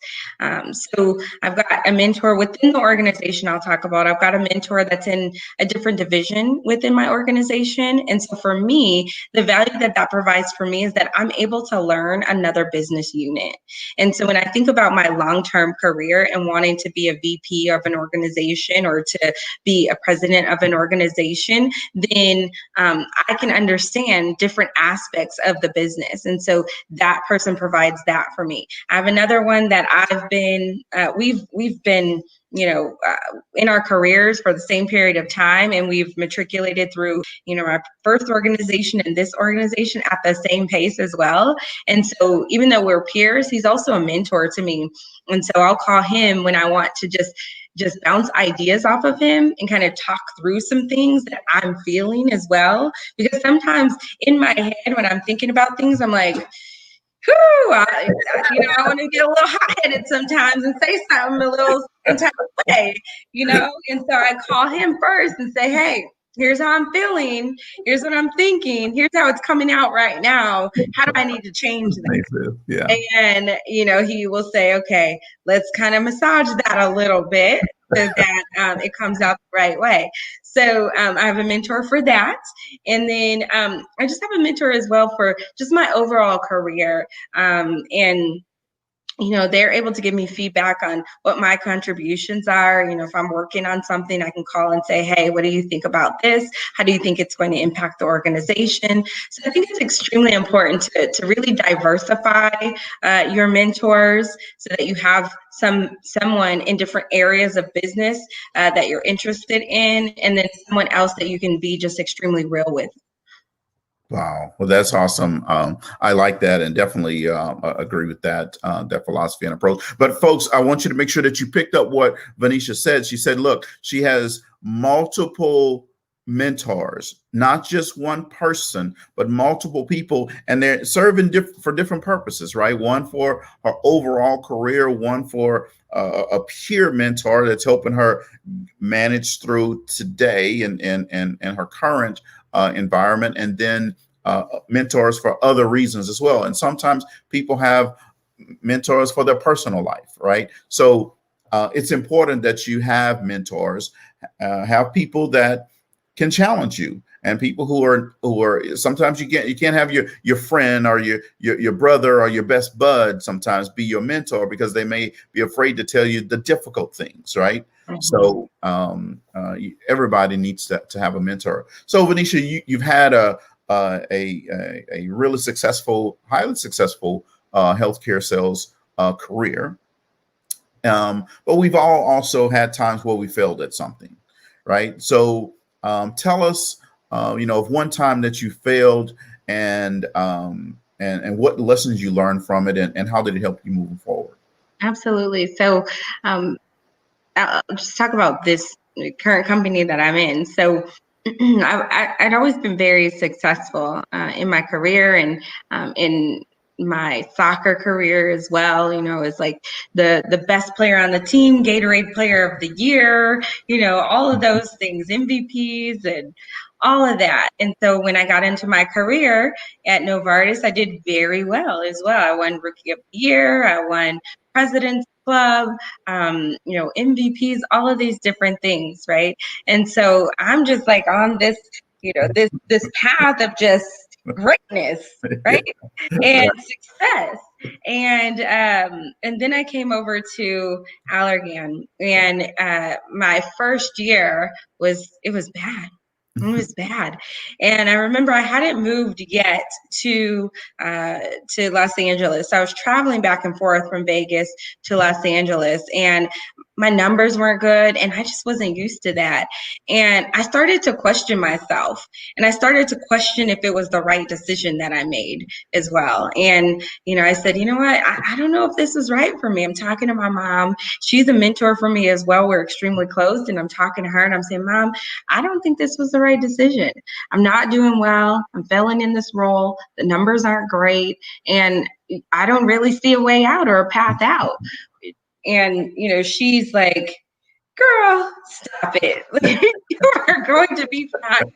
So I've got a mentor within the organization I'll talk about. I've got a mentor that's in a different division within my organization. And so for me, the value that provides for me is that I'm able to learn another business unit. And so when I think about my long-term career and wanting to be a VP of an organization or to be a president of an organization, then I can understand different aspects of the business. And so that person provides that for me. I have another one that I've been, we've been, in our careers for the same period of time. And we've matriculated through, our first organization and this organization at the same pace as well. And so even though we're peers, he's also a mentor to me. And so I'll call him when I want to just bounce ideas off of him and kind of talk through some things that I'm feeling as well. Because sometimes in my head, when I'm thinking about things, I'm like, I want to get a little hot-headed sometimes and say something a little some type of way, And so I call him first and say, hey, here's how I'm feeling. Here's what I'm thinking. Here's how it's coming out right now. How do I need to change that? Yeah. And, he will say, okay, let's kind of massage that a little bit so that it comes out the right way. So I have a mentor for that. And then I just have a mentor as well for just my overall career. And they're able to give me feedback on what my contributions are. If I'm working on something, I can call and say, hey, what do you think about this? How do you think it's going to impact the organization? So I think it's extremely important to really diversify your mentors so that you have someone in different areas of business that you're interested in, and then someone else that you can be just extremely real with. Wow. Well, that's awesome. I like that and definitely agree with that philosophy and approach. But folks, I want you to make sure that you picked up what Vanesha said. She said, look, she has multiple mentors, not just one person, but multiple people, and they're serving for different purposes, right? One for her overall career, one for a peer mentor that's helping her manage through today and her current environment, and then mentors for other reasons as well. And sometimes people have mentors for their personal life, right? So it's important that you have mentors, have people that can challenge you, and people who are sometimes you can't have your friend or your brother or your best bud sometimes be your mentor because they may be afraid to tell you the difficult things, right? Mm-hmm. So everybody needs to have a mentor. So Vanesha, you've had a a really successful, highly successful healthcare sales career. But we've all also had times where we failed at something, right? So tell us, of one time that you failed, and what lessons you learned from it, and how did it help you moving forward? Absolutely. So I'll just talk about this current company that I'm in. So I'd always been very successful in my career and in my soccer career as well. As like the best player on the team, Gatorade Player of the Year, all of those things, MVPs and all of that. And so when I got into my career at Novartis, I did very well as well. I won Rookie of the Year. I won President's Club, MVPs, all of these different things, right? And so I'm just like on this, this path of just greatness, right? And success. And then I came over to Allergan, and my first year was bad. It was bad. And I remember I hadn't moved yet to Los Angeles. So I was traveling back and forth from Vegas to Los Angeles, and my numbers weren't good, and I just wasn't used to that. And I started to question myself, and I started to question if it was the right decision that I made as well. And, I said, you know what, I don't know if this is right for me. I'm talking to my mom. She's a mentor for me as well. We're extremely close, and I'm talking to her, and I'm saying, Mom, I don't think this was the right decision. I'm not doing well. I'm failing in this role. The numbers aren't great, and I don't really see a way out or a path out. And, she's like, girl, stop it. You are going to be fine,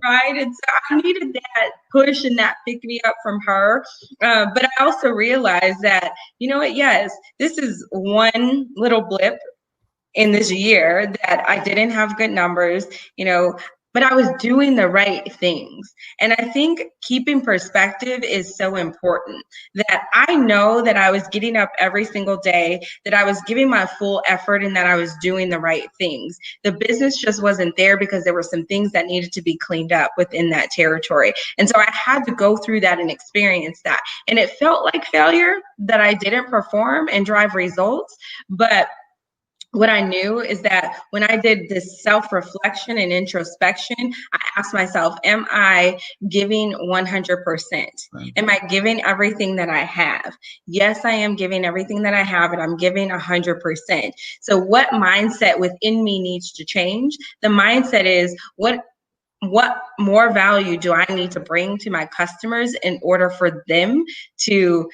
right? And so I needed that push and that pick me up from her. But I also realized that, you know what, yes, this is one little blip in this year that I didn't have good numbers, but I was doing the right things. And I think keeping perspective is so important, that I know that I was getting up every single day, that I was giving my full effort, and that I was doing the right things. The business just wasn't there because there were some things that needed to be cleaned up within that territory. And so I had to go through that and experience that. And it felt like failure that I didn't perform and drive results. But what I knew is that when I did this self-reflection and introspection, I asked myself, am I giving 100%? Am I giving everything that I have? Yes, I am giving everything that I have, and I'm giving 100%. So what mindset within me needs to change? The mindset is, what more value do I need to bring to my customers in order for them to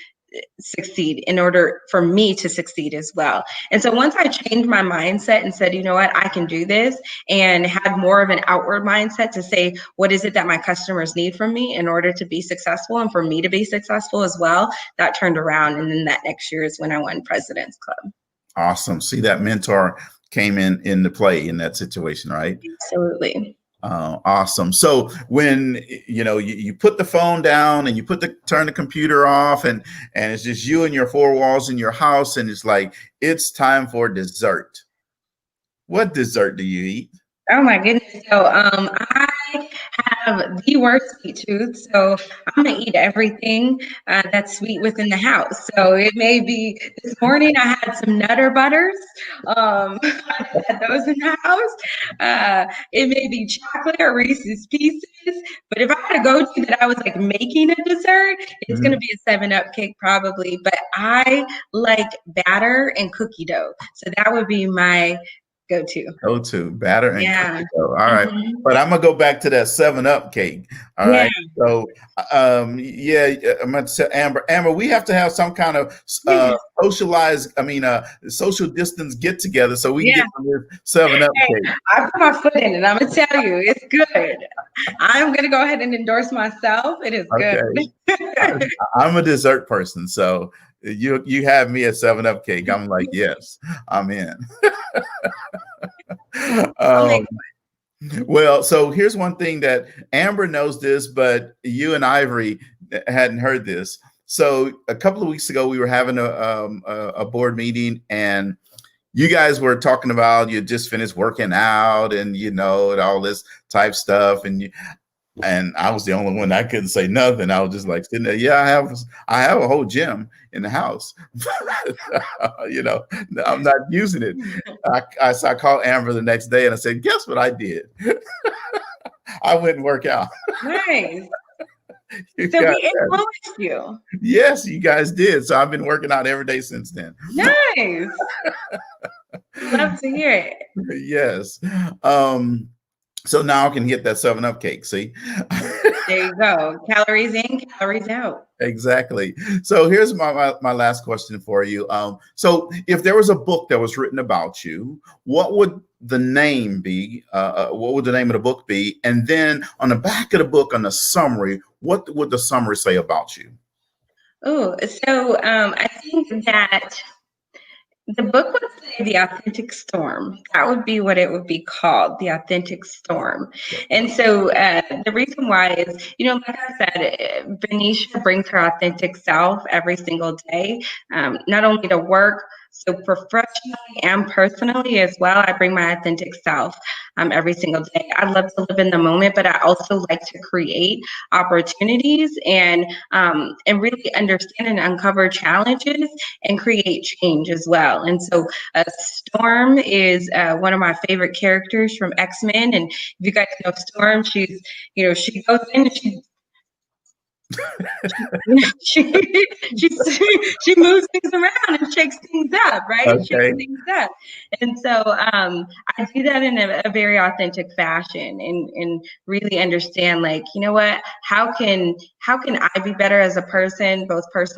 succeed, in order for me to succeed as well? And so once I changed my mindset and said, you know what, I can do this, and had more of an outward mindset to say, what is it that my customers need from me in order to be successful and for me to be successful as well, that turned around. And then that next year is when I won President's Club. Awesome. See, that mentor came into play in that situation, right? Absolutely. Awesome. So when you put the phone down and you turn the computer off, and it's just you and your four walls in your house, and it's like, it's time for dessert. What dessert do you eat? Oh my goodness. So I have the worst sweet tooth. So I'm gonna eat everything that's sweet within the house. So it may be, this morning I had some Nutter Butters. I had those in the house. It may be chocolate or Reese's Pieces. But if I had to go to that, I was like making a dessert, it's gonna be a 7-Up cake probably. But I like batter and cookie dough. So that would be my go-to batter and cookie dough. All right. But I'm gonna go back to that 7-Up cake. All right. So I'm gonna say, Amber, we have to have some kind of social distance get together so we can get some 7-Up cake. I put my foot in it. I'm gonna tell you, it's good. I'm gonna go ahead and endorse myself. It is good. I'm a dessert person, so you have me at 7-Up cake. I'm like, yes, I'm in. Well, so here's one thing that Amber knows this, but you and Ivory hadn't heard this. So a couple of weeks ago, we were having a board meeting, and you guys were talking about you just finished working out and and all this type stuff, and And I was the only one that couldn't say nothing. I was just like sitting there. Yeah, I have a whole gym in the house. You know, I'm not using it. So I called Amber the next day and I said, guess what I did? I went and work out. Nice. You So got we that. influenced you. Yes, you guys did. So I've been working out every day since then. Nice. Love to hear it. Yes. So now I can get that 7-Up cake. See? There you go. Calories in, calories out. Exactly. So here's my last question for you. So if there was a book that was written about you, what would the name be? What would the name of the book be? And then on the back of the book, on the summary, what would the summary say about you? Oh, so I think that the book would say The Authentic Storm. That would be what it would be called, The Authentic Storm. And so the reason why is, like I said, Vanesha brings her authentic self every single day, not only to work, so professionally and personally as well. I bring my authentic self every single day. I love to live in the moment, but I also like to create opportunities and really understand and uncover challenges and create change as well. And so Storm is one of my favorite characters from X-Men. And if you guys know Storm, she's, she goes in and she, she moves things around and shakes things up, right? Okay. Shakes things up. And so I do that in a very authentic fashion and really understand, like, you know what, how can I be better as a person, both personally